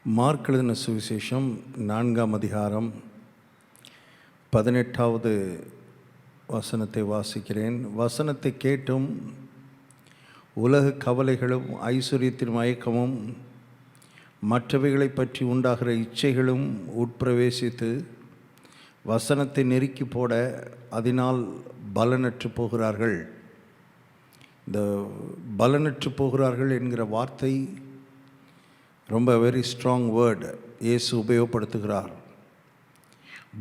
Mark எழுதின சுவிசேஷம் 4ஆம் அதிகாரம் 18வது வசனத்தை வாசிக்கிறேன். வசனத்தை கேட்டும் உலக கவலைகளும் ஐஸ்வர்யத்தின் மயக்கமும் மற்றவைகளை பற்றி உண்டாகிற இச்சைகளும் உட்பிரவேசித்து வசனத்தை நெருக்கி போட அதனால் பலனற்று போகிறார்கள். இந்த பலனற்று போகிறார்கள் என்கிற வார்த்தை ரொம்ப வெரி ஸ்ட்ராங் வேர்டு இயேசு உபயோகப்படுத்துகிறார்.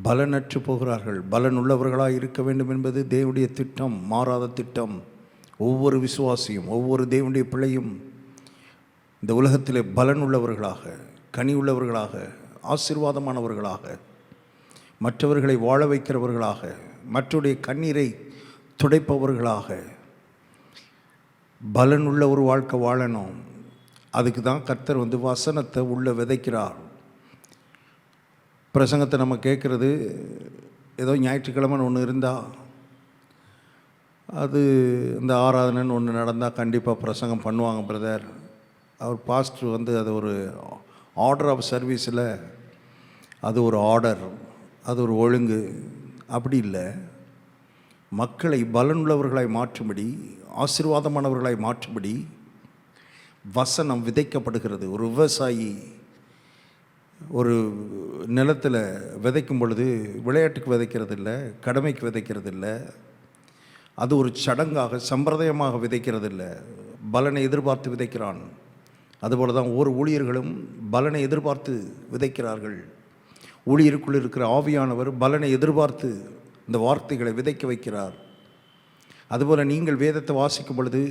பலனற்று போகிறார்கள். பலன் உள்ளவர்களாக இருக்க வேண்டும் என்பது தேவனுடைய திட்டம், மாறாத திட்டம். ஒவ்வொரு விசுவாசியும் ஒவ்வொரு தேவனுடைய பிள்ளையும் இந்த உலகத்திலே பலன் உள்ளவர்களாக, கனி உள்ளவர்களாக, ஆசீர்வாதமானவர்களாக, மற்றவர்களை வாழ வைக்கிறவர்களாக, மற்றவருடைய கண்ணீரை துடைப்பவர்களாக பலன் உள்ள ஒரு வாழ்க்கை வாழணும். அதுக்கு தான் கர்த்தர் வசனத்தை உள்ளே விதைக்கிறார். பிரசங்கத்தை நம்ம கேட்குறது ஏதோ ஞாயிற்றுக்கிழமைன்னு ஒன்று இருந்தால், அது இந்த ஆராதனைன்னு ஒன்று நடந்தால் கண்டிப்பாக பிரசங்கம் பண்ணுவாங்க பிரதர். அவர் பாஸ்டர் அது ஒரு ஆர்டர் ஆஃப் சர்வீஸில், அது ஒரு ஆர்டர், அது ஒரு ஒழுங்கு. அப்படி இல்லை. மக்களை பலனுள்ளவர்களாய் மாற்றும்படி, ஆசீர்வாதமானவர்களாய் மாற்றும்படி வசனம் விதைக்கப்படுகிறது. ஒரு விவசாயி ஒரு நிலத்தில் விதைக்கும் பொழுது விளையாட்டுக்கு விதைக்கிறது இல்லை, கடமைக்கு விதைக்கிறது இல்லை, அது ஒரு சடங்காக சம்பிரதாயமாக விதைக்கிறது இல்லை, பலனை எதிர்பார்த்து விதைக்கிறான். அதுபோல தான் ஒவ்வொரு ஊழியர்களும் பலனை எதிர்பார்த்து விதைக்கிறார்கள். ஊழியருக்குள் இருக்கிற ஆவியானவர் பலனை எதிர்பார்த்து இந்த வார்த்தைகளை விதைக்க வைக்கிறார். அதுபோல் நீங்கள் வேதத்தை வாசிக்கும் பொழுது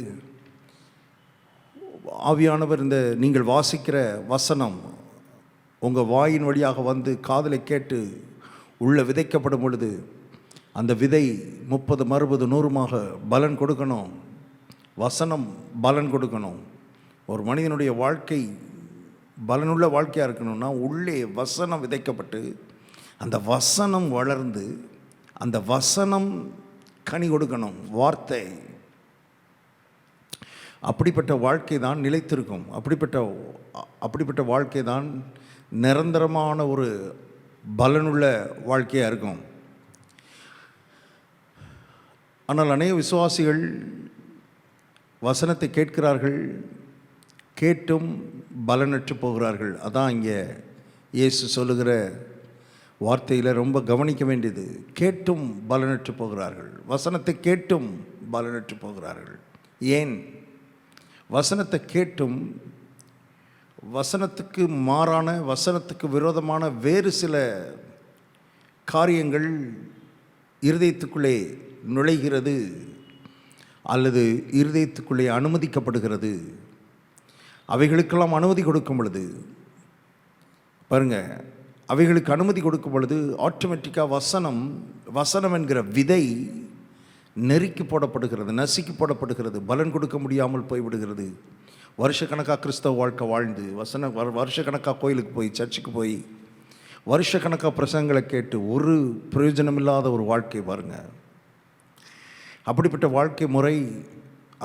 ஆவியானவர் நீங்கள் வாசிக்கிற வசனம் உங்கள் வாயின் வழியாக காதலை கேட்டு உள்ளே விதைக்கப்படும் பொழுது அந்த விதை 30, 60, 100மாக பலன் கொடுக்கணும். வசனம் பலன் கொடுக்கணும். ஒரு மனிதனுடைய வாழ்க்கை பலனுள்ள வாழ்க்கையாக இருக்கணும்னா உள்ளே வசனம் விதைக்கப்பட்டு அந்த வசனம் வளர்ந்து அந்த வசனம் கனி கொடுக்கணும். வார்த்தை அப்படிப்பட்ட வாழ்க்கை தான் நிலைத்திருக்கும். அப்படிப்பட்ட வாழ்க்கை தான் நிரந்தரமான ஒரு பலனுள்ள வாழ்க்கையாக இருக்கும். ஆனால் அநேக விசுவாசிகள் வசனத்தை கேட்கிறார்கள், கேட்டும் பலனற்று போகிறார்கள். அதான் இங்கே இயேசு சொல்லுகிற வார்த்தையில் ரொம்ப கவனிக்க வேண்டியது. கேட்டும் பலனற்று போகிறார்கள். வசனத்தை கேட்டும் பலனற்று போகிறார்கள். ஏன்? வசனத்தை கேட்டும் வசனத்துக்கு மாறான, வசனத்துக்கு விரோதமான வேறு சில காரியங்கள் இருதயத்துக்குள்ளே நுழைகிறது அல்லது இருதயத்துக்குள்ளே அனுமதிக்கப்படுகிறது. அவைகளுக்கெல்லாம் அனுமதி கொடுக்கும் பொழுது பாருங்கள், அவைகளுக்கு அனுமதி கொடுக்கும் பொழுது ஆட்டோமேட்டிக்காக வசனம் என்கிற விதை நெருக்கி போடப்படுகிறது, நசுக்கி போடப்படுகிறது, பலன் கொடுக்க முடியாமல் போய்விடுகிறது. வருஷக்கணக்காக கிறிஸ்தவ வாழ்க்கை வாழ்ந்து வருஷக்கணக்காக கோயிலுக்கு போய், சர்ச்சுக்கு போய், வருஷக்கணக்காக பிரசங்களை கேட்டு ஒரு பிரயோஜனமில்லாத ஒரு வாழ்க்கை பாருங்கள். அப்படிப்பட்ட வாழ்க்கை முறை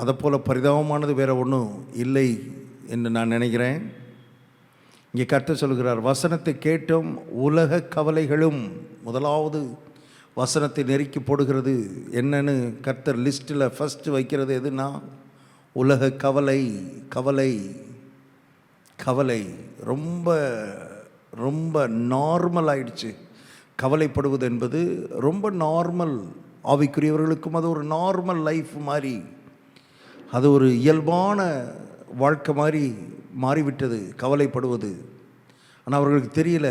அதை போல் பரிதாபமானது வேறு ஒன்றும் இல்லை என்று நான் நினைக்கிறேன். இங்கே கர்த்தர் சொல்கிறார், வசனத்தை கேட்டும் உலக கவலைகளும். முதலாவது வசனத்தை நெருக்கி போடுகிறது என்னன்னு கர்த்தர் லிஸ்ட்டில் ஃபஸ்ட்டு வைக்கிறது எதுனா உலக கவலை. கவலை கவலை ரொம்ப ரொம்ப நார்மல் ஆயிடுச்சு. கவலைப்படுவது என்பது ரொம்ப நார்மல். ஆவிக்குரியவர்களுக்கும் அது ஒரு நார்மல் லைஃப் மாதிரி, அது ஒரு இயல்பான வாழ்க்கை மாதிரி மாறிவிட்டது கவலைப்படுவது. ஆனால் அவர்களுக்கு தெரியல,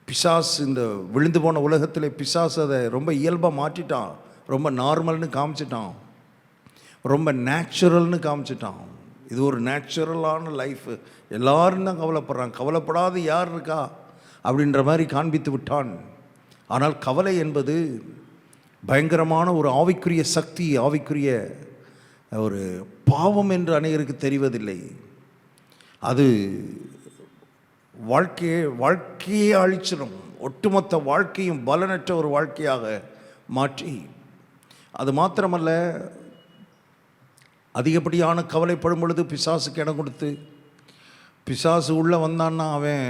பிசாஸ் இந்த விழுந்து போன உலகத்தில் பிசாஸ் அதை ரொம்ப இயல்பாக மாற்றிட்டான், ரொம்ப நார்மல்னு காமிச்சிட்டான், ரொம்ப நேச்சுரல்னு காமிச்சிட்டான். இது ஒரு நேச்சுரலான லைஃப், எல்லாரும் தான் கவலைப்படுறாங்க, கவலைப்படாத யார் இருக்கா அப்படின்ற மாதிரி காண்பித்து விட்டான். ஆனால் கவலை என்பது பயங்கரமான ஒரு ஆவிக்குரிய சக்தி, ஆவிக்குரிய ஒரு பாவம் என்று அநேகருக்கு தெரிவதில்லை. அது வாழ்க்கையே அழிச்சிடும். ஒட்டுமொத்த வாழ்க்கையும் பலனற்ற ஒரு வாழ்க்கையாக மாற்றி, அது மாத்திரமல்ல, அதிகப்படியான கவலைப்படும் பொழுது பிசாசுக்கு இடம் கொடுத்து பிசாசு உள்ளே வந்தான்னா அவன்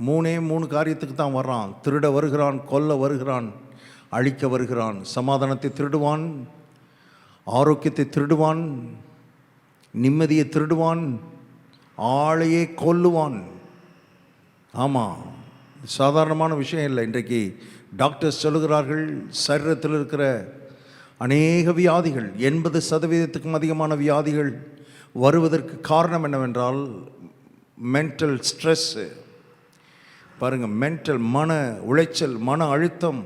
மூணு காரியத்துக்கு தான் வர்றான். திருட வருகிறான், கொல்ல வருகிறான், அழிக்க வருகிறான். சமாதானத்தை திருடுவான், ஆரோக்கியத்தை திருடுவான், நிம்மதியை திருடுவான், ஆளையே கொல்லுவான். ஆமாம், சாதாரணமான விஷயம் இல்லை. இன்றைக்கு டாக்டர்ஸ் சொல்லுகிறார்கள், சரீரத்தில் இருக்கிற அநேக வியாதிகள், 80% அதிகமான வியாதிகள் வருவதற்கு காரணம் என்னவென்றால் மென்டல் ஸ்ட்ரெஸ்ஸு. பாருங்கள், மென்டல் மன உளைச்சல், மன அழுத்தம்,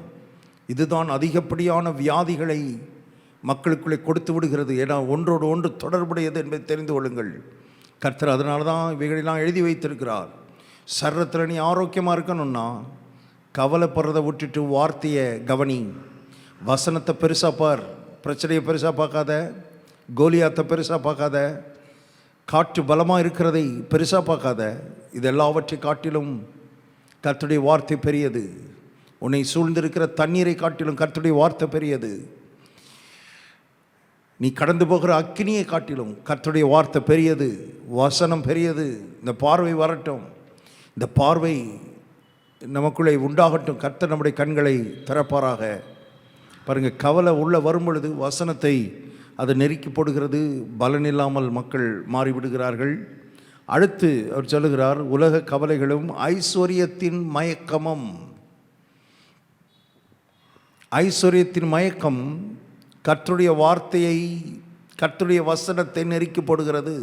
இதுதான் அதிகப்படியான வியாதிகளை மக்களுக்குள்ளே கொடுத்து விடுகிறது. ஏன்னா ஒன்றோடு ஒன்று தொடர்புடையது என்பதை தெரிந்து கொள்ளுங்கள். கர்த்தர் அதனால தான் இவைகளெல்லாம் எழுதி வைத்திருக்கிறார். சரீரத்தில் நீ ஆரோக்கியமாக இருக்கணும்னா கவலைப்படுறதை விட்டுட்டு வார்த்தையை கவனி. வசனத்தை பெருசாக பார், பிரச்சனையை பெருசாக பார்க்காத, கோலியாத்தை பெருசாக பார்க்காத, காற்று பலமாக இருக்கிறதை பெருசாக பார்க்காத. இது எல்லாவற்றை காட்டிலும் கர்த்தருடைய வார்த்தை பெரியது. உன்னை சூழ்ந்திருக்கிற தண்ணீரை காட்டிலும் கர்த்தருடைய வார்த்தை பெரியது. நீ கடந்து போகிற அக்கினியை காட்டிலும் கர்த்தருடைய வார்த்தை பெரியது, வசனம் பெரியது. இந்த பார்வை வரட்டும், இந்த பார்வை நமக்குள்ளே உண்டாகட்டும். கர்த்தர் நம்முடைய கண்களை திறப்பாராக. பாருங்கள், கவலை உள்ள வரும் பொழுது வசனத்தை அது நெருக்கி போடுகிறது. பலனில்லாமல் மக்கள் மாறிவிடுகிறார்கள். அடுத்து அவர் சொல்லுகிறார், உலக கவலைகளும் ஐஸ்வர்யத்தின் மயக்கமும். ஐஸ்வர்யத்தின் மயக்கம் கர்த்தருடைய வார்த்தையை, கர்த்தருடைய வசனத்தை நெருக்கி போடுகிறது.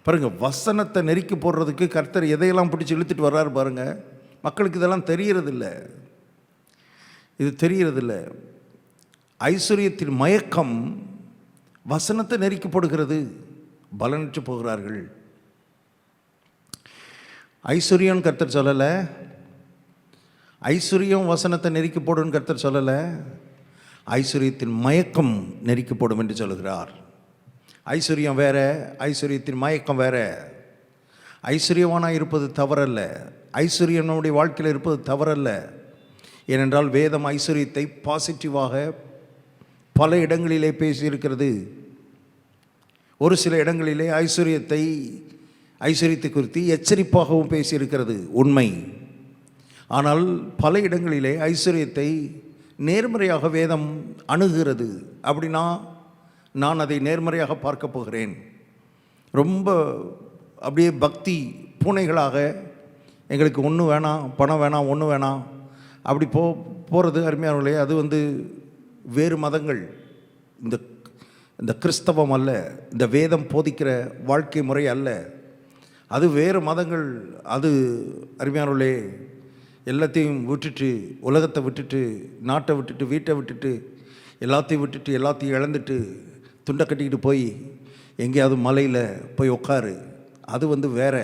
பாருங்கள், வசனத்தை நெருக்கி போடுறதுக்கு கர்த்தர் எதையெல்லாம் பிடிச்சி இழுத்துட்டு வர்றாரு பாருங்கள். மக்களுக்கு இதெல்லாம் தெரியறதில்லை, இது தெரியறதில்லை. ஐஸ்வர்யத்தின் மயக்கம் வசனத்தை நெருக்கி போடுகிறது, பலனற்று போகிறார்கள். ஐஸ்வர்யம் கர்த்தர் சொல்லலை, ஐஸ்வர்யம் வசனத்தை நெருக்கி போடுன்னு கர்த்தர் சொல்லலை, ஐஸ்வர்யத்தின் மயக்கம் நெருக்கி போடும் என்று சொல்லுகிறார். ஐஸ்வர்யம் வேற, ஐஸ்வர்யத்தின் மயக்கம் வேற. ஐஸ்வர்யவானாக இருப்பது தவறல்ல, ஐஸ்வர்யம் நம்முடைய வாழ்க்கையில் இருப்பது தவறல்ல. ஏனென்றால் வேதம் ஐஸ்வர்யத்தை பாசிட்டிவாக பல இடங்களிலே பேசியிருக்கிறது. ஒரு சில இடங்களிலே ஐஸ்வர்யத்தை குறித்து எச்சரிப்பாகவும் பேசியிருக்கிறது, உண்மை. ஆனால் பல இடங்களிலே ஐஸ்வர்யத்தை நேர்மறையாக வேதம் அணுகுகிறது. அப்படின்னா நான் அதை நேர்மறையாக பார்க்க போகிறேன். ரொம்ப அப்படியே பக்தி பூனைகளாக எங்களுக்கு ஒன்று வேணாம், பணம் வேணாம், ஒன்று வேணாம், அப்படி போகிறது அருமையானவர்களே. அது வேறு மதங்கள், இந்த கிறிஸ்தவம் அல்ல, இந்த வேதம் போதிக்கிற வாழ்க்கை முறை அல்ல, அது வேறு மதங்கள். அது அருமையானவர்களே, எல்லாத்தையும் விட்டுட்டு, உலகத்தை விட்டுட்டு, நாட்டை விட்டுட்டு, வீட்டை விட்டுட்டு, எல்லாத்தையும் விட்டுட்டு, எல்லாத்தையும் இழந்துட்டு, துண்டை கட்டிக்கிட்டு போய் எங்கேயாவது மலையில் போய் உட்காரு. அது வேற,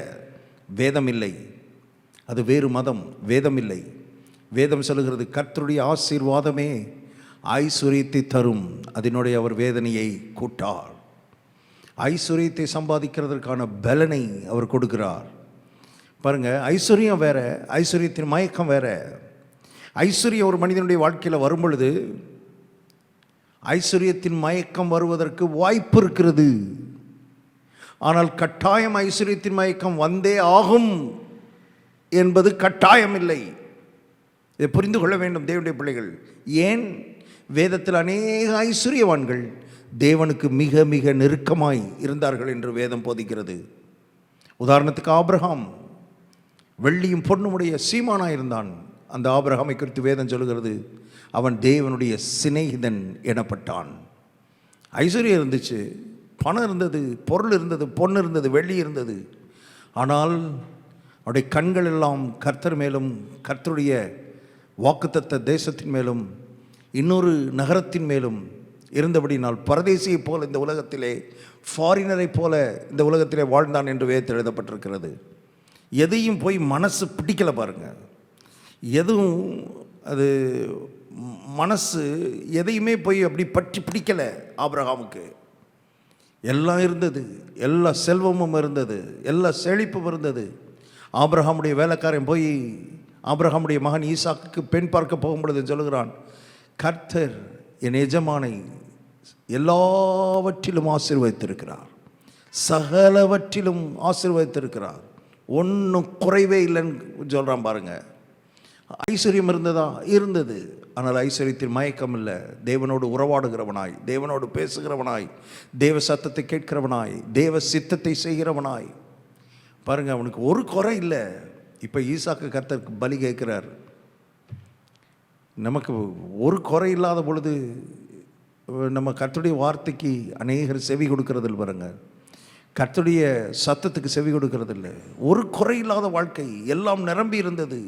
வேதம் இல்லை. அது வேறு மதம், வேதம் இல்லை. வேதம் சொல்லுகிறது, கர்த்தருடைய ஆசீர்வாதமே ஐஸ்வர்யத்தை தரும், அதனுடைய அவர் வேதனையை கூட்டார். ஐஸ்வர்யத்தை சம்பாதிக்கிறதற்கான பலனை அவர் கொடுக்கிறார். பாருங்கள், ஐஸ்வர்யம் வேற, ஐஸ்வர்யத்தின் மயக்கம் வேற. ஐஸ்வர்யம் ஒரு மனிதனுடைய வாழ்க்கையில் வரும் பொழுது ஐஸ்வர்யத்தின் மயக்கம் வருவதற்கு வாய்ப்பு இருக்கிறது. ஆனால் கட்டாயம் ஐஸ்வர்யத்தின் மயக்கம் வந்தே ஆகும் என்பது கட்டாயம் இல்லை. இதை புரிந்து கொள்ள வேண்டும் தேவனுடைய பிள்ளைகள். ஏன்? வேதத்தில் அநேக ஐஸ்வர்யவான்கள் தேவனுக்கு மிக மிக நெருக்கமாய் இருந்தார்கள் என்று வேதம் போதிக்கிறது. உதாரணத்துக்கு ஆபிரகாம் வெள்ளியும் பொன்னுமுடைய சீமானாக இருந்தான். அந்த ஆபிரகாமை குறித்து வேதம் சொல்லுகிறது, அவன் தேவனுடைய சிநேகிதன் எனப்பட்டான். ஐஸ்வர்யம் இருந்துச்சு, பணம் இருந்தது, பொருள் இருந்தது, பொண்ணு இருந்தது, வெள்ளி இருந்தது. ஆனால் அவருடைய கண்கள் எல்லாம் கர்த்தர் மேலும், கர்த்தருடைய வாக்குத்தத்த தேசத்தின் மேலும், இன்னொரு நகரத்தின் மேலும் இருந்தபடினால் பரதேசியை போல இந்த உலகத்திலே, ஃபாரினரை போல இந்த உலகத்திலே வாழ்ந்தான் என்று வேதத்தில் எழுதப்பட்டிருக்கிறது. எதையும் போய் மனசு பிடிக்கலை பாருங்கள். எதுவும் அது மனசு எதையுமே போய் அப்படி பற்றி பிடிக்கலை. ஆபிரகாமுக்கு எல்லாம் இருந்தது, எல்லா செல்வமும் இருந்தது, எல்லா செழிப்பும் இருந்தது. ஆபிரகாமுடைய வேலைக்காரன் போய் ஆபிரகாமுடைய மகன் ஈசாக்கு பெண் பார்க்க போகும் பொழுது சொல்லுகிறான், கர்த்தர் என் எஜமானை எல்லாவற்றிலும் ஆசீர்வதித்திருக்கிறார், சகலவற்றிலும் ஆசீர்வதித்திருக்கிறார். ஒன்றும் குறைவே இல்லைன்னு சொல்கிறான் பாருங்க. ஐஸ்வர்யம் இருந்ததா? இருந்தது. ஆனால் ஐஸ்வர்யத்தின் மயக்கம் இல்லை. தேவனோடு உறவாடுகிறவனாய், தேவனோடு பேசுகிறவனாய், தேவ சத்தத்தை கேட்கிறவனாய், தேவ சித்தத்தை செய்கிறவனாய் பாருங்க, அவனுக்கு ஒரு குறை இல்லை. இப்போ ஈசாக்கு கர்த்தருக்கு பலி கேட்கிறார். நமக்கு ஒரு குறை இல்லாத பொழுது நம்ம கர்த்தருடைய வார்த்தைக்கு அநேகர் செவி கொடுக்கறதில் பாருங்க, கர்த்தருடைய சத்தத்துக்கு செவி கொடுக்கறதில்லை. ஒரு குறை இல்லாத வாழ்க்கை, எல்லாம் நிரம்பி இருந்தது,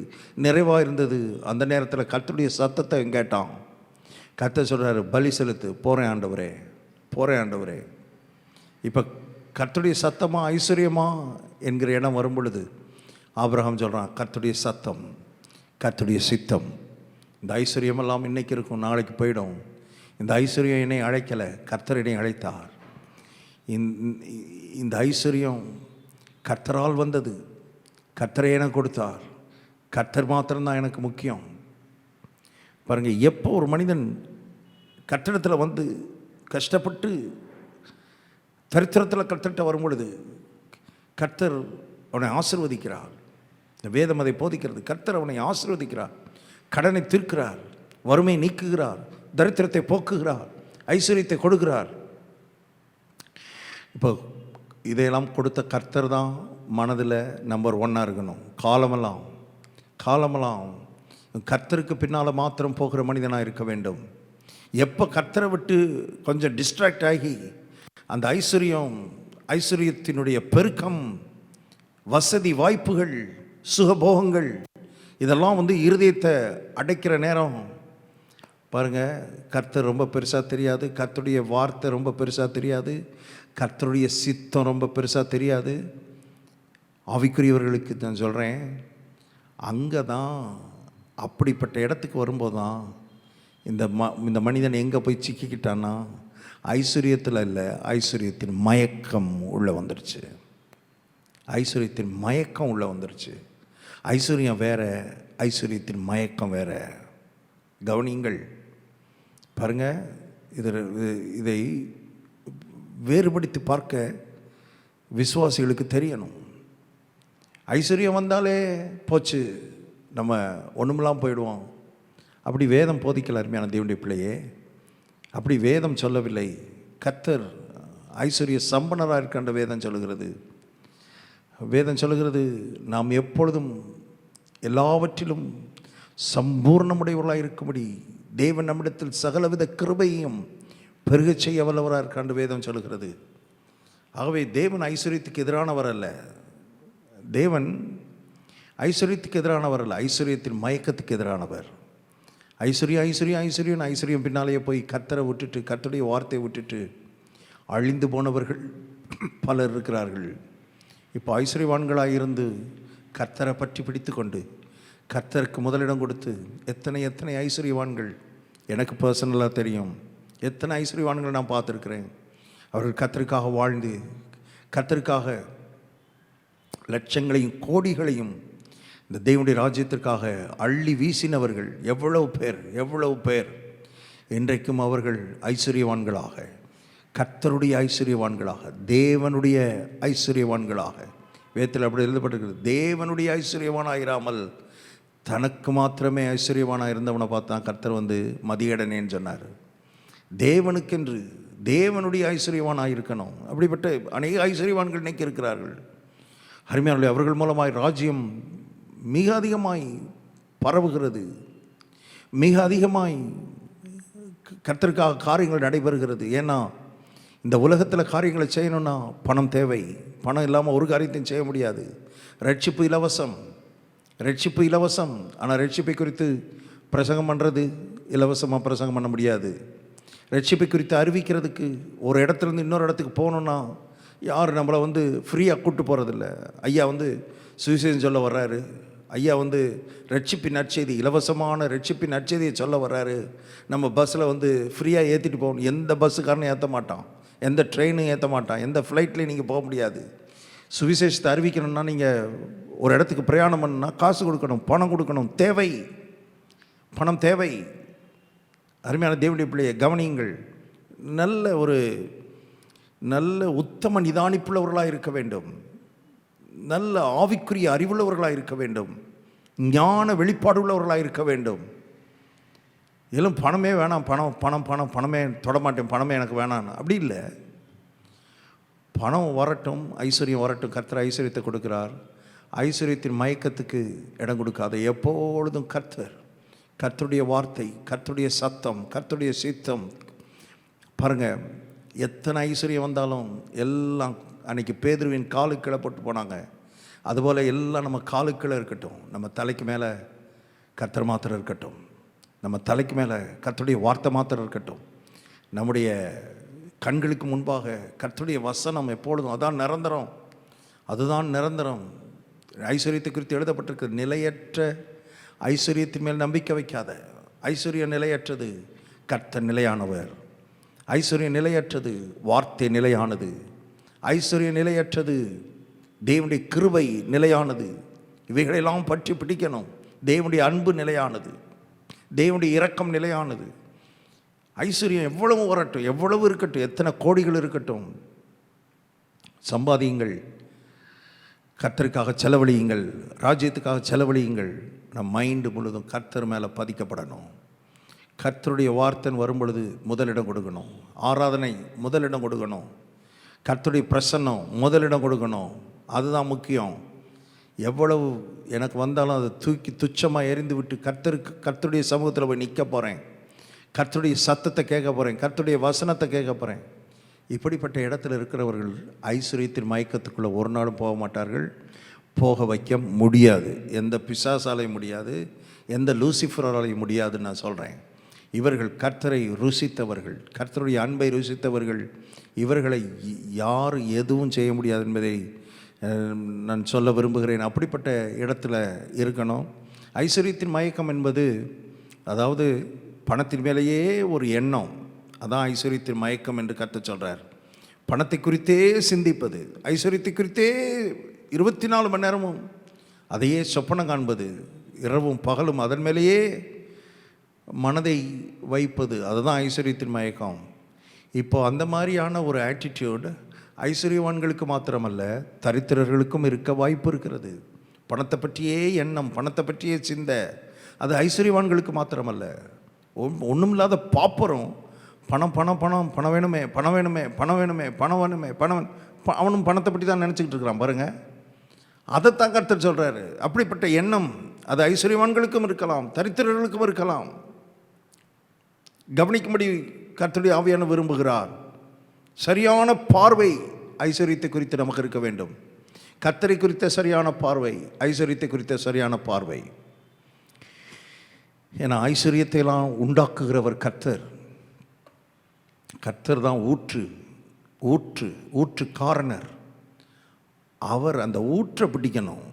நிறைவாக இருந்தது. அந்த நேரத்தில் கர்த்தருடைய சத்தத்தை கேட்டான். கர்த்தர் சொல்கிறாரு, பலி செலுத்து. போகிறேன் ஆண்டவரே, போகிறேன் ஆண்டவரே. இப்போ கர்த்தருடைய சத்தமா ஐஸ்வர்யமா என்கிற இடம் வரும் பொழுது ஆபிரகாம் சொல்கிறான், கர்த்தருடைய சத்தம், கர்த்தருடைய சித்தம். இந்த ஐஸ்வர்யமெல்லாம் இன்றைக்கி இருக்கும், நாளைக்கு போயிடும். இந்த ஐஸ்வர்யம் என்னை அழைக்கலை, கர்த்தர் என்னை அழைத்தார். இந்த ஐஸ்வர்யம் கர்த்தரால் வந்தது, கர்த்தரை எனக்கு கொடுத்தார். கர்த்தர் மாத்திரம்தான் எனக்கு முக்கியம். பாருங்கள், எப்போ ஒரு மனிதன் கர்த்தரிடத்தில் வந்து கஷ்டப்பட்டு தரித்திரத்தில் கர்த்தர்கிட்ட வரும் பொழுது கர்த்தர் அவனை ஆசீர்வதிக்கிறார். இந்த வேதம் அதை போதிக்கிறது. கர்த்தர் அவனை ஆசீர்வதிக்கிறார், கடனை தீர்க்கிறார், வறுமை நீக்குகிறார், தரித்திரத்தை போக்குகிறார், ஐஸ்வர்யத்தை கொடுக்கிறார். இப்போ இதையெல்லாம் கொடுத்த கர்த்தர் தான் மனதில் நம்பர் 1 இருக்கணும். காலமெல்லாம் கர்த்தருக்கு பின்னால் மாத்திரம் போகிற மனிதனாக இருக்க வேண்டும். எப்போ கர்த்தரை விட்டு கொஞ்சம் டிஸ்ட்ராக்ட் ஆகி அந்த ஐஸ்வர்யத்தினுடைய பெருக்கம், வசதி வாய்ப்புகள், சுகபோகங்கள் இதெல்லாம் வந்து இருதயத்தை அடைக்கிற நேரம் பாருங்கள், கர்த்தர் ரொம்ப பெருசாக தெரியாது, கர்த்தருடைய வார்த்தை ரொம்ப பெருசாக தெரியாது, கர்த்தருடைய சித்தம் ரொம்ப பெருசாக தெரியாது. ஆவிக்குரியவர்களுக்கு நான் சொல்கிறேன், அங்கே தான், அப்படிப்பட்ட இடத்துக்கு வரும்போது தான் இந்த மனிதன் எங்கே போய் சிக்கிக்கிட்டான்னா ஐஸ்வர்யத்தில் இல்லை, ஐஸ்வர்யத்தின் மயக்கம் உள்ளே வந்துருச்சு. ஐஸ்வர்யத்தின் மயக்கம் உள்ளே வந்துருச்சு. ஐஸ்வர்யம் வேற, ஐஸ்வர்யத்தின் மயக்கம் வேற. கவனிங்கள் பாருங்கள், இதை வேறுபடுத்தி பார்க்க விசுவாசிகளுக்கு தெரியணும். ஐஸ்வர்யம் வந்தாலே போச்சு, நம்ம ஒன்றுமெல்லாம் போயிடுவோம். அப்படி வேதம் போதிக்கல அருமையான தேவனுடைய பிள்ளையே, அப்படி வேதம் சொல்லவில்லை. கர்த்தர் ஐஸ்வர்ய சம்பனராக இருக்கின்ற வேதம் சொல்லுகிறது. வேதம் சொல்லுகிறது, நாம் எப்பொழுதும் எல்லாவற்றிலும் சம்பூர்ணமுடையவர்களாக இருக்கும்படி தேவன் நம்மிடத்தில் சகலவித கிருபையையும் பெருகச் செய்ய வல்லவராக இருக்காண்டு வேதம் சொல்லுகிறது. ஆகவே தேவன் ஐஸ்வர்யத்துக்கு எதிரானவர் அல்ல. தேவன் ஐஸ்வர்யத்துக்கு எதிரானவர் அல்ல, ஐஸ்வர்யத்தின் மயக்கத்துக்கு எதிரானவர். ஐஸ்வர்யம் பின்னாலேயே போய் கர்த்தரை விட்டுட்டு, கர்த்தருடைய வார்த்தையை விட்டுட்டு அழிந்து போனவர்கள் பலர் இருக்கிறார்கள். இப்போ ஐஸ்வர்யவான்களாக இருந்து கர்த்தரை பற்றி பிடித்து கொண்டு கர்த்தருக்கு முதலிடம் கொடுத்து எத்தனை ஐஸ்வர்யவான்கள் எனக்கு பர்சனலாக தெரியும். எத்தனை ஐஸ்வர்யவான்களை நான் பார்த்துருக்கிறேன். அவர்கள் கர்த்தருக்காக வாழ்ந்து கர்த்தருக்காக லட்சங்களையும் கோடிகளையும் இந்த தேவனுடைய ராஜ்யத்திற்காக அள்ளி வீசினவர்கள் எவ்வளவு பேர் இன்றைக்கும் அவர்கள் ஐஸ்வர்யவான்களாக, கர்த்தருடைய ஐஸ்வர்யவான்களாக, தேவனுடைய ஐஸ்வர்யவான்களாக. வேதத்தில் அப்படி எழுதப்பட்டிருக்கிறது. தேவனுடைய ஐஸ்வர்யவானாயிராமல் தனக்கு மாத்திரமே ஐஸ்வர்யவானாக இருந்தவனை பார்த்தான் கர்த்தர் வந்து மதியடனேன்னு சொன்னார். தேவனுக்கென்று தேவனுடைய ஐஸ்வர்யவானாக இருக்கணும். அப்படிப்பட்ட அநேக ஐஸ்வர்யவான்கள் இன்னைக்கு இருக்கிறார்கள். அருமையானவர்களே, அவர்கள் மூலமாய் ராஜ்யம் மிக அதிகமாய் பரவுகிறது, மிக அதிகமாய் கர்த்தருக்காக காரியங்கள் நடைபெறுகிறது. ஏன்னா இந்த உலகத்தில் காரியங்களை செய்யணும்னா பணம் தேவை. பணம் இல்லாமல் ஒரு காரியத்தையும் செய்ய முடியாது. ரட்சிப்பு இலவசம். ஆனால் ரட்சிப்பை குறித்து பிரசங்கம் பண்ணுறது இலவசமாக பிரசங்கம் பண்ண முடியாது. ரட்சிப்பை குறித்து அறிவிக்கிறதுக்கு ஒரு இடத்துலேருந்து இன்னொரு இடத்துக்கு போகணுன்னா யார் நம்மளை வந்து ஃப்ரீயாக கூப்பிட்டு போகிறதில்ல. ஐயா வந்து சுவிசேஷம் சொல்ல வர்றாரு, ஐயா வந்து ரட்சிப்பின் நற்செய்தி, இலவசமான ரட்சிப்பின் நற்செய்தியை சொல்ல வர்றாரு. நம்ம பஸ்ஸில் வந்து ஃப்ரீயாக ஏற்றிட்டு போகணும். எந்த பஸ்ஸுக்காரனும் ஏற்ற மாட்டான், எந்த ட்ரெயினும் ஏற்ற மாட்டான், எந்த ஃப்ளைட்லேயும் நீங்கள் போக முடியாது. சுவிசேஷத்தை அறிவிக்கணும்னா நீங்கள் ஒரு இடத்துக்கு பிரயாணம் பண்ணணும்னா காசு கொடுக்கணும், பணம் கொடுக்கணும், பணம் தேவை. அருமையான தேவனுடைய பிள்ளையை கவனியுங்கள். நல்ல உத்தம நிதானிப்புள்ளவர்களாக இருக்க வேண்டும். நல்ல ஆவிக்குரிய அறிவுள்ளவர்களாக இருக்க வேண்டும், ஞான வெளிப்பாடு உள்ளவர்களாக இருக்க வேண்டும். எல்லாம் பணமே வேணாம், பணம் பணம் பணம் பணமே தொடமாட்டேன், பணமே எனக்கு வேணாம், அப்படி இல்லை. பணம் வரட்டும், ஐஸ்வர்யம் வரட்டும். கர்த்தர் ஐஸ்வர்யத்தை கொடுக்கிறார். ஐஸ்வர்யத்தின் மயக்கத்துக்கு இடம் கொடுக்காத. எப்பொழுதும் கர்த்தருடைய வார்த்தை, கர்த்தருடைய சத்தம், கர்த்தருடைய சித்தம். பாருங்கள், எத்தனை ஐஸ்வர்யம் வந்தாலும் எல்லாம் அன்றைக்கி பேதுருவின் காலுக்கீழே போட்டு போனாங்க. அதுபோல் எல்லாம் நம்ம காலுக்கீழே இருக்கட்டும். நம்ம தலைக்கு மேலே கர்த்தர் மாத்திரம் இருக்கட்டும். நம்ம தலைக்கு மேலே கர்த்தருடைய வார்த்தை மாத்திரம் இருக்கட்டும். நம்முடைய கண்களுக்கு முன்பாக கர்த்தருடைய வசனம் எப்பொழுதும், அதான் நிரந்தரம், அதுதான் நிரந்தரம். ஐஸ்வர்யத்தை குறித்து எழுதப்பட்டிருக்கு, நிலையற்ற ஐஸ்வர்யத்தின் மேல் நம்பிக்கை வைக்காத. ஐஸ்வர்யம் நிலையற்றது, கர்த்தர் நிலையானவர். ஐஸ்வர்யம் நிலையற்றது, வார்த்தை நிலையானது. ஐஸ்வர்யம் நிலையற்றது, தேவனுடைய கிருபை நிலையானது. இவைகளெல்லாம் பற்றி பிடிக்கணும். தேவனுடைய அன்பு நிலையானது, தேவனுடைய இரக்கம் நிலையானது. ஐஸ்வர்யம் எவ்வளவு வரட்டும், எவ்வளவு இருக்கட்டும், எத்தனை கோடிகள் இருக்கட்டும், சம்பாதியுங்கள், கர்த்தருக்காக செலவழியுங்கள், ராஜ்யத்துக்காக செலவழியுங்கள். நம் மைண்டு முழுதும் கர்த்தர் மேலே பதிக்கப்படணும். கர்த்தருடைய வார்த்தை வரும் பொழுது முதலிடம் கொடுக்கணும். ஆராதனை முதலிடம் கொடுக்கணும். கர்த்தருடைய பிரசன்னம் முதலிடம் கொடுக்கணும். அதுதான் முக்கியம். எவ்வளவு எனக்கு வந்தாலும் அதை தூக்கி துச்சமாக எறிந்து விட்டு கர்த்தருடைய சமூகத்தில் போய் நிற்க போகிறேன், கர்த்தருடைய சத்தத்தை கேட்க போகிறேன், கர்த்தருடைய வசனத்தை கேட்க போகிறேன். இப்படிப்பட்ட இடத்துல இருக்கிறவர்கள் ஐஸ்வர்யத்தின் மயக்கத்துக்குள்ளே ஒரு நாளும் போக மாட்டார்கள், போக வைக்க முடியாது. எந்த பிசாசாலையும் முடியாது, எந்த லூசிஃபராலையும் முடியாதுன்னு நான் சொல்கிறேன். இவர்கள் கர்த்தரை ருசித்தவர்கள், கர்த்தருடைய அன்பை ருசித்தவர்கள். இவர்களை யார் எதுவும் செய்ய முடியாது என்பதை நான் சொல்ல விரும்புகிறேன். அப்படிப்பட்ட இடத்துல இருக்கணும். ஐஸ்வர்யத்தின் மயக்கம் என்பது, அதாவது பணத்தின் மேலேயே ஒரு எண்ணம், அதான் ஐஸ்வர்யத்தின் மயக்கம் என்று கர்த்தர் சொல்கிறார். பணத்தை குறித்தே சிந்திப்பது, ஐஸ்வர்யத்தை குறித்தே 24 மணி நேரமும் அதையே சொப்பனம் காண்பது, இரவும் பகலும் அதன் மேலேயே மனதை வைப்பது, அதுதான் ஐஸ்வர்யத்தின் மயக்கம். இப்போ அந்த மாதிரியான ஒரு ஆட்டிடியூட் ஐஸ்வர்யவான்களுக்கு மாத்திரமல்ல, தரித்திரர்களுக்கும் இருக்க வாய்ப்பு இருக்கிறது. பணத்தை பற்றியே எண்ணம், பணத்தை பற்றியே சிந்தை, அது ஐஸ்வர்யவான்களுக்கு மாத்திரமல்ல. ஒன்றும் இல்லாத பாப்பரும் பணம் பணம் பணம் பணம் வேணுமே, பணம் வேணுமே, பணம் வேணுமே, பணம் வேணுமே, பணம், அவனும் பணத்தை பற்றி தான் நினச்சிக்கிட்டு இருக்கிறான். பாருங்கள், அதைத்தான் கர்த்தர் சொல்கிறாரு. அப்படிப்பட்ட எண்ணம் அது ஐஸ்வர்யவான்களுக்கும் இருக்கலாம், தரித்திரர்களுக்கும் இருக்கலாம். கவனிக்கும்படி கர்த்தருடைய ஆவியான விரும்புகிறார். சரியான பார்வை ஐஸ்வர்யத்தை குறித்து நமக்கு இருக்க வேண்டும். கர்த்தரை குறித்த சரியான பார்வை, ஐஸ்வர்யத்தை குறித்த சரியான பார்வை. ஏன்னா ஐஸ்வர்யத்தையெல்லாம் உண்டாக்குகிறவர் கர்த்தர். கர்த்தர் தான் ஊற்று காரணர். அவர் அந்த ஊற்றை பிடிக்கணும்.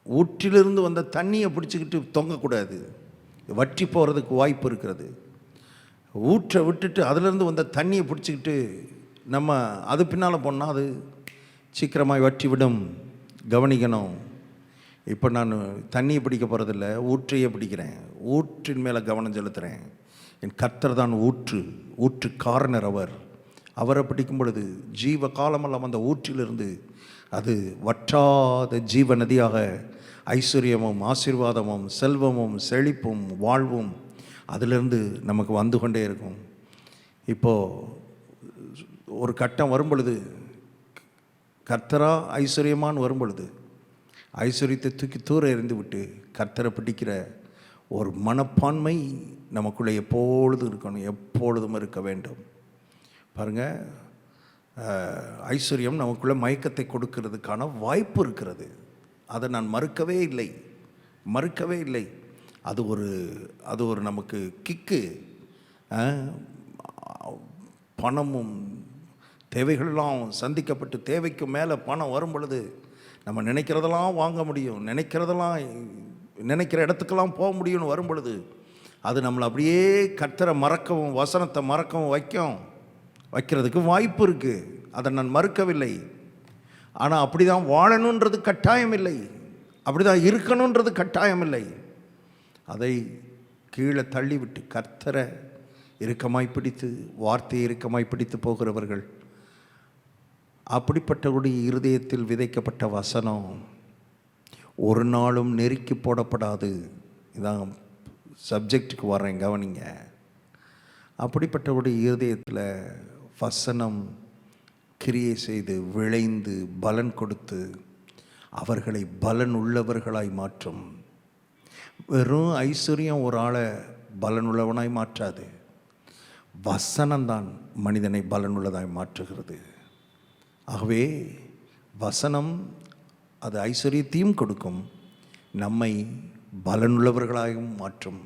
ஊற்றிலிருந்து வந்த தண்ணியை பிடிச்சிக்கிட்டு தொங்கக்கூடாது, வற்றி போகிறதுக்கு வாய்ப்பு இருக்கிறது. ஊற்றை விட்டுட்டு அதிலிருந்து வந்த தண்ணியை பிடிச்சிக்கிட்டு நம்ம அது பின்னால் போனால் அது சீக்கிரமாக வற்றி விடும். கவனிக்கணும். இப்போ நான் தண்ணியை பிடிக்க போகிறதில்ல, ஊற்றையே பிடிக்கிறேன். ஊற்றின் மேலே கவனம் செலுத்துகிறேன். என் கர்த்தர் தான் ஊற்று காரணர். அவரை பிடிக்கும் பொழுது ஜீவ காலமெல்லாம் அந்த ஊற்றிலிருந்து அது வற்றாத ஜீவ நதியாக ஐஸ்வர்யமும் ஆசீர்வாதமும் செல்வமும் செழிப்பும் வாழ்வும் அதிலிருந்து நமக்கு வந்து கொண்டே இருக்கும். இப்போது ஒரு கட்டம் வரும் பொழுது, கர்த்தரா ஐஸ்வர்யமானு வரும் பொழுது, ஐஸ்வர்யத்தை தூக்கி தூர எறிந்து விட்டு கர்த்தரை பிடிக்கிற ஒரு மனப்பான்மை நமக்குள்ளே எப்பொழுதும் இருக்கணும், எப்பொழுதும் இருக்க வேண்டும். பாருங்கள், ஐஸ்வர்யம் நமக்குள்ளே மயக்கத்தை கொடுக்கிறதுக்கான வாய்ப்பு இருக்கிறது. அதை நான் மறுக்கவே இல்லை. அது ஒரு நமக்கு கிக்கு. பணமும் தேவைகளெல்லாம் சந்திக்கப்பட்டு தேவைக்கு மேலே பணம் வரும் பொழுது நம்ம நினைக்கிறதெல்லாம் வாங்க முடியும், நினைக்கிற இடத்துக்கெல்லாம் போக முடியும்னு வரும் பொழுது அது நம்மளை அப்படியே கர்த்தரை மறக்கவும் வசனத்தை மறக்கவும் வைக்கிறதுக்கு வாய்ப்பு இருக்குது. அதை நான் மறுக்கவில்லை. ஆனால் அப்படி தான் வாழணுன்றது கட்டாயம் இல்லை, அப்படி தான் இருக்கணுன்றது கட்டாயம் இல்லை. அதை கீழே தள்ளிவிட்டு கர்த்தரை இறுக்கமாய் பிடித்து, வார்த்தையை இறுக்கமாய் பிடித்து போகிறவர்கள் அப்படிப்பட்டவருடைய இருதயத்தில் விதைக்கப்பட்ட வசனம் ஒரு நாளும் நெருக்கி போடப்படாது. இதான் சப்ஜெக்டுக்கு வர்றேன், கவனிங்க. அப்படிப்பட்டவருடைய இருதயத்தில் வசனம் கிரியை செய்து விளைந்து பலன் கொடுத்து அவர்களை பலன் உள்ளவர்களாய் மாற்றும். வெறும் ஐஸ்வர்யம் ஒரு ஆளை பலன் உள்ளவனாய் மாற்றாது. வசனம்தான் மனிதனை பலனுள்ளதாய் மாற்றுகிறது. ஆகவே வசனம் அது ஐஸ்வர்யத்தையும் கொடுக்கும், நம்மை பலனுள்ளவர்களாகவும் மாற்றும்.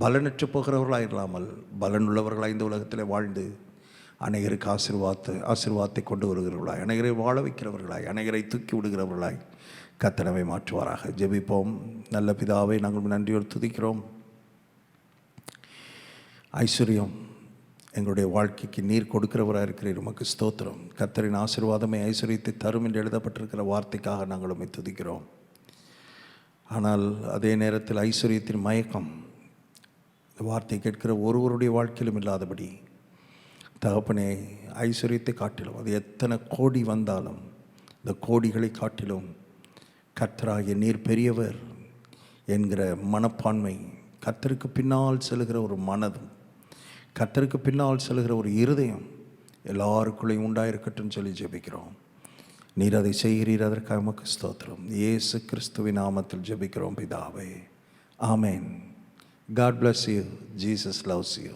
பலனற்று போகிறவர்களாக இல்லாமல் பலனுள்ளவர்களாக இந்த உலகத்தில் வாழ்ந்து அநேகருக்கு ஆசீர்வாதத்தை கொண்டு வருகிறவர்களாய், அநேகரை வாழ வைக்கிறவர்களாய், அநேகரை தூக்கி விடுகிறவர்களாய் கர்த்தரை மாற்றுவாராக. ஜெபிப்போம். நல்ல பிதாவை, நாங்கள் நன்றியோடு துதிக்கிறோம். ஐஸ்வர்யம் எங்களுடைய வாழ்க்கைக்கு நீர் கொடுக்கிறவராக இருக்கிறீர், உமக்கு ஸ்தோத்திரம். கர்த்தரின் ஆசீர்வாதமே ஐஸ்வர்யத்தை தரும் என்று எழுதப்பட்டிருக்கிற வார்த்தைக்காக நாங்கள் உம்மை துதிக்கிறோம். ஆனால் அதே நேரத்தில் ஐஸ்வர்யத்தின் மயக்கம் இந்த வார்த்தை கேட்கிற ஒருவருடைய வாழ்க்கையிலும் இல்லாதபடி தகப்பனே, ஐஸ்வர்யத்தை காட்டிலும் அது எத்தனை கோடி வந்தாலும் இந்த கோடிகளை காட்டிலும் கர்த்தராகிய நீர் பெரியவர் என்கிற மனப்பான்மை, கர்த்தருக்கு பின்னால் செல்கிற ஒரு மனதும், கர்த்தருக்கு பின்னால் செல்கிற ஒரு இருதயம் எல்லாருக்குள்ளேயும் உண்டாயிருக்கட்டும் சொல்லி ஜெபிக்கிறோம். நீர் அதை செய்கிறீர், அதற்காக உமக்கு ஸ்தோத்திரம். இயேசு கிறிஸ்துவின் நாமத்தில் ஜெபிக்கிறோம் பிதாவே, ஆமென். God bless you. Jesus loves you.